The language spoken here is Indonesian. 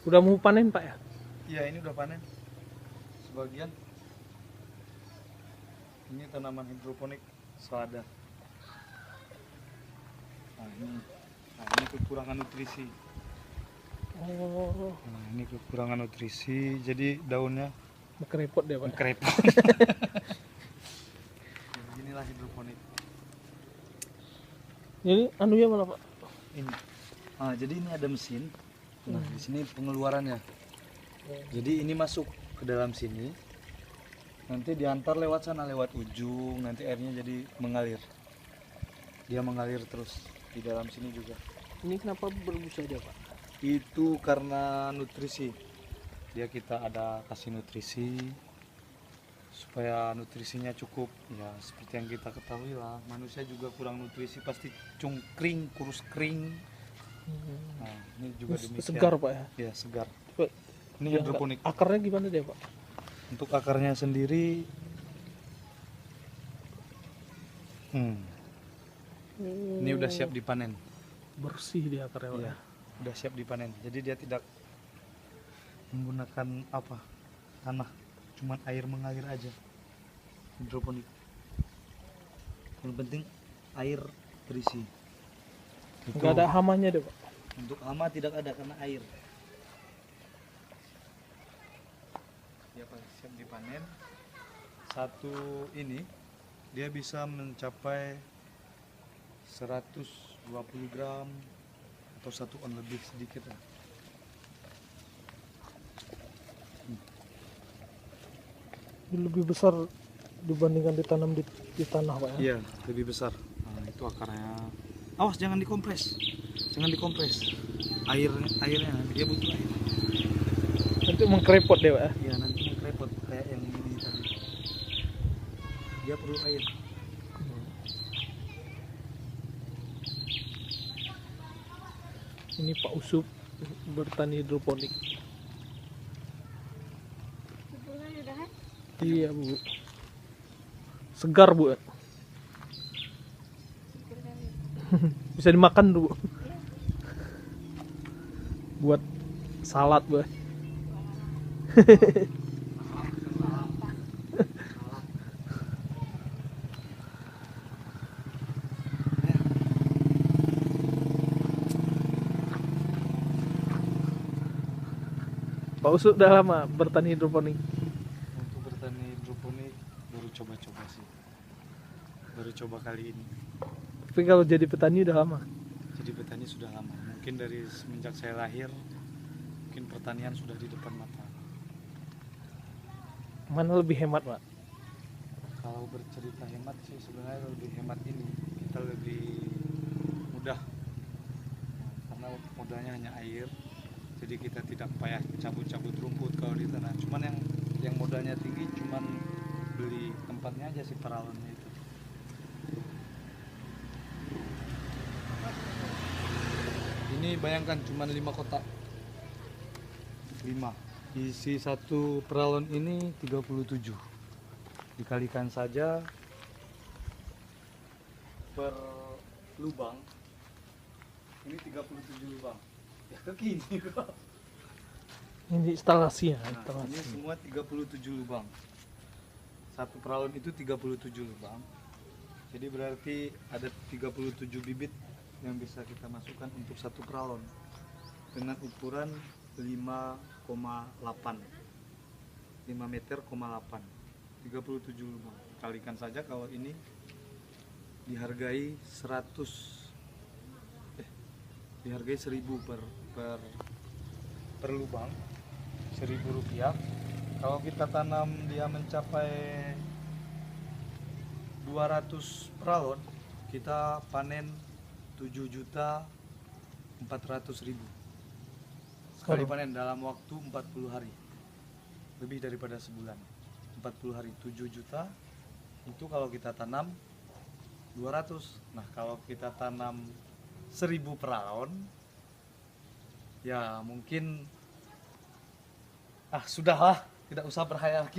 Udah mau panen Pak ya? Iya, ini udah panen sebagian. Ini tanaman hidroponik selada. Nah ini kekurangan nutrisi. Oh, Nah ini kekurangan nutrisi, jadi daunnya kerepot deh Pak. kerepot. Beginilah hidroponik. Jadi anunya mana Pak? Ini. Jadi ini ada mesin. Nah di sini pengeluarannya. Jadi ini masuk ke dalam sini. Nanti diantar lewat sana, lewat ujung. Nanti airnya jadi mengalir. Dia mengalir terus di dalam sini juga. Ini kenapa berbusa aja Pak? Itu karena nutrisi. Dia kita ada kasih nutrisi supaya nutrisinya cukup. Ya seperti yang kita ketahui lah, manusia juga kurang nutrisi pasti cungkring, kurus kering. Nah ini juga demikian. Segar Pak ya? Ya segar. Coba Ini ya, hidroponik. akarnya gimana deh Pak? Untuk akarnya sendiri ini udah siap dipanen. Bersih dia akarnya Pak Ya, ya? udah siap dipanen. Jadi dia tidak menggunakan tanah, cuman air mengalir aja. Hidroponik. Yang penting air terisi. Nggak ada hamanya deh Pak? Untuk hama tidak ada karena air. Ya Pak, siap dipanen. Satu ini dia bisa mencapai 120 gram atau 1 on lebih sedikit lah. Ini lebih besar dibandingkan ditanam di tanah Pak ya? Iya, lebih besar. Nah, itu akarnya. Awas jangan dikompres. Jangan dikompres. Airnya dia butuh air. Nanti mengkerepot deh Pak ya? Iya, nanti repot kayak yang ini tadi. Dia perlu air. Ini Pak Usup bertani hidroponik. Iya Bu. Segar Bu. Bisa dimakan Bu. Buat salad Bu. Pak Usup udah lama bertani hidroponik. Untuk bertani hidroponik baru coba-coba sih. Baru coba kali ini. Tapi kalau jadi petani udah lama. Jadi petani sudah lama. Mungkin dari semenjak saya lahir, mungkin pertanian sudah di depan mata. Mana lebih hemat Pak? Kalau bercerita hemat sih sebenarnya lebih hemat ini. Kita lebih mudah. Karena modalnya hanya air. Jadi kita tidak payah cabut-cabut rumput kalau di tanah. Cuman yang modalnya tinggi cuman beli tempatnya aja si paralonnya itu. Ini bayangkan cuman 5 kotak. 5. Isi satu peralon ini 37. Dikalikan saja per lubang. Ini 37 lubang. Ya kekini kok. Ini instalasi ya, Nah, instalasi. ini semua 37 lubang. Satu peralon itu 37 lubang. Jadi berarti ada 37 bibit yang bisa kita masukkan untuk satu peralon dengan ukuran 5,8 5 meter, 37 lubang. Kalikan saja kalau ini dihargai 1000 per lubang, 1.000 rupiah. Kalau kita tanam dia mencapai 200 peralon, kita panen 7.400.000 sekali panen dalam waktu 40 hari, lebih daripada sebulan. 40 hari 7 juta itu kalau kita tanam 200. Nah kalau kita tanam 1.000 peralon, ya mungkin sudahlah, tidak usah berhayal kita.